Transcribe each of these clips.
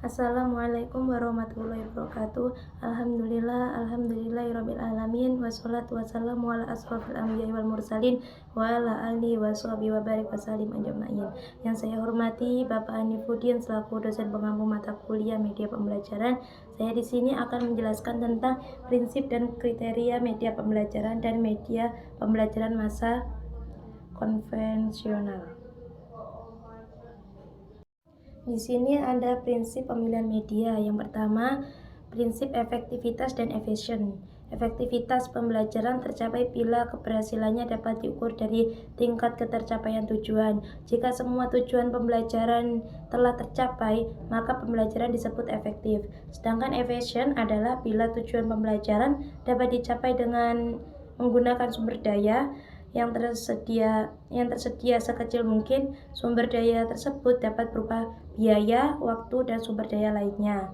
Assalamualaikum warahmatullahi wabarakatuh. Alhamdulillahirabbil alamin wassalatu wassalamu ala asrofil anbiya'i wal mursalin wa ala alihi washabihi wa barik wasallim ajma'in. Yang saya hormati Bapak Hanifuddin selaku dosen pengampu mata kuliah media pembelajaran. Saya di sini akan menjelaskan tentang prinsip dan kriteria media pembelajaran dan media pembelajaran masa konvensional. Di sini ada prinsip pemilihan media. Yang pertama, prinsip efektivitas dan efisien. Efektivitas pembelajaran tercapai bila keberhasilannya dapat diukur dari tingkat ketercapaian tujuan. Jika semua tujuan pembelajaran telah tercapai, maka pembelajaran disebut efektif. Sedangkan efisien adalah bila tujuan pembelajaran dapat dicapai dengan menggunakan sumber daya yang tersedia sekecil mungkin. Sumber daya tersebut dapat berupa biaya, waktu, dan sumber daya lainnya.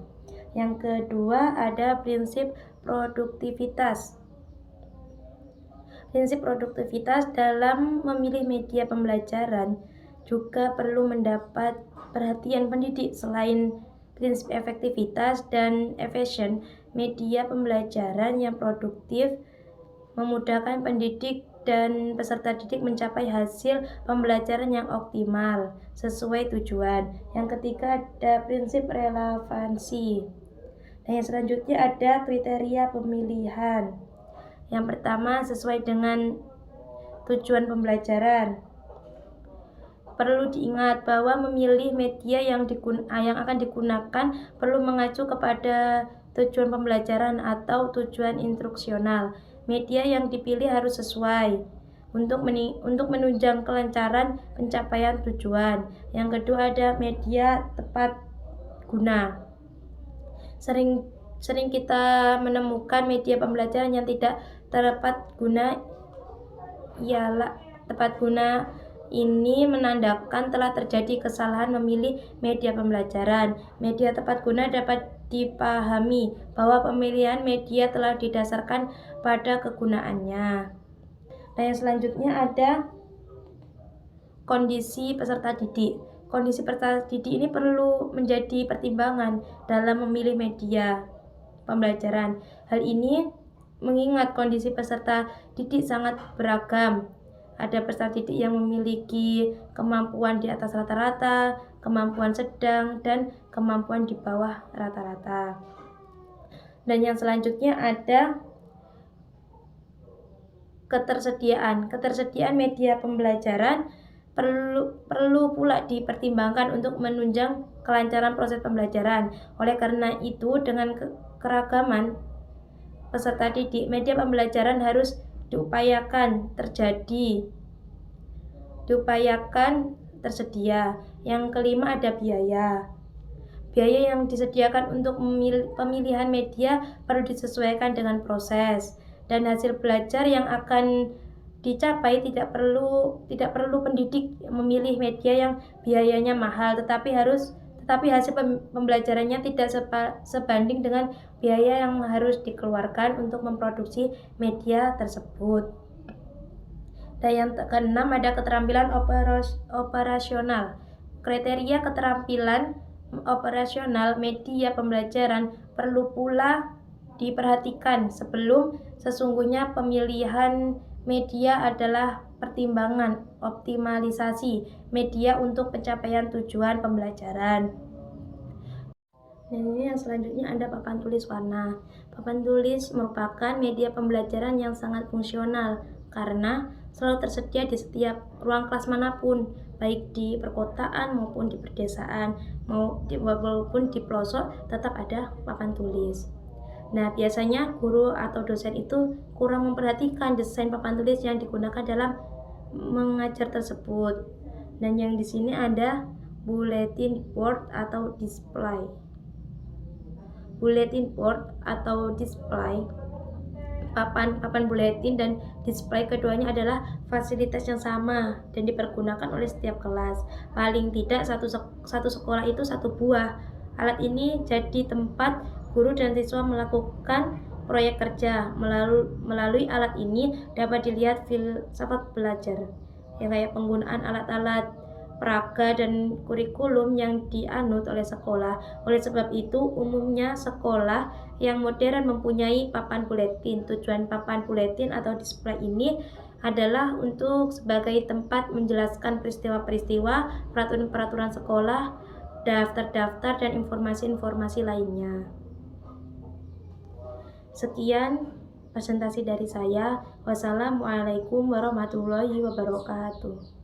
Yang kedua ada prinsip produktivitas. Prinsip produktivitas dalam memilih media pembelajaran juga perlu mendapat perhatian pendidik. Selain prinsip efektivitas dan efisien, media pembelajaran yang produktif memudahkan pendidik dan peserta didik mencapai hasil pembelajaran yang optimal sesuai tujuan. Yang ketiga ada prinsip relevansi. Dan yang selanjutnya ada kriteria pemilihan. Yang pertama, sesuai dengan tujuan pembelajaran. Perlu diingat bahwa memilih media yang akan digunakan perlu mengacu kepada tujuan pembelajaran atau tujuan instruksional. Media yang dipilih harus sesuai untuk menunjang kelancaran pencapaian tujuan. Yang kedua ada media tepat guna. Sering kita menemukan media pembelajaran yang tidak tepat guna. Tepat guna ini menandakan telah terjadi kesalahan memilih media pembelajaran. Media tepat guna dapat dipahami bahwa pemilihan media telah didasarkan pada kegunaannya. Dan yang selanjutnya ada kondisi peserta didik. Kondisi peserta didik ini perlu menjadi pertimbangan dalam memilih media pembelajaran. Hal ini mengingat kondisi peserta didik sangat beragam. Ada peserta didik yang memiliki kemampuan di atas rata-rata, kemampuan sedang, dan kemampuan di bawah rata-rata. Dan yang selanjutnya ada ketersediaan. Ketersediaan media pembelajaran perlu pula dipertimbangkan untuk menunjang kelancaran proses pembelajaran. Oleh karena itu, dengan keragaman peserta didik, media pembelajaran harus diupayakan tersedia. Yang kelima ada biaya. Biaya yang disediakan untuk pemilihan media perlu disesuaikan dengan proses dan hasil belajar yang akan dicapai. Tidak perlu pendidik memilih media yang biayanya mahal, tetapi hasil pembelajarannya tidak sebanding dengan biaya yang harus dikeluarkan untuk memproduksi media tersebut. Dan yang keenam ada keterampilan operasional. Kriteria keterampilan operasional media pembelajaran perlu pula diperhatikan sebelum sesungguhnya pemilihan media adalah pertimbangan optimalisasi media untuk pencapaian tujuan pembelajaran. Dan ini yang selanjutnya ada papan tulis warna. Papan tulis merupakan media pembelajaran yang sangat fungsional karena selalu tersedia di setiap ruang kelas manapun, baik di perkotaan maupun di pedesaan, maupun di pelosok tetap ada papan tulis. Nah, biasanya guru atau dosen itu kurang memperhatikan desain papan tulis yang digunakan dalam mengajar tersebut. Dan yang di sini ada bulletin board atau display. Bulletin board atau display, papan buletin dan display keduanya adalah fasilitas yang sama dan dipergunakan oleh setiap kelas. Paling tidak satu sekolah itu satu buah. Alat ini jadi tempat guru dan siswa melakukan proyek kerja. Melalui alat ini dapat dilihat filsafat belajar, kayak penggunaan alat-alat peraga dan kurikulum yang dianut oleh sekolah. Oleh sebab itu, umumnya sekolah yang modern mempunyai papan buletin. Tujuan papan buletin atau display ini adalah untuk sebagai tempat menjelaskan peristiwa-peristiwa, peraturan-peraturan sekolah, daftar-daftar, dan informasi-informasi lainnya. Sekian presentasi dari saya. Wassalamualaikum warahmatullahi wabarakatuh.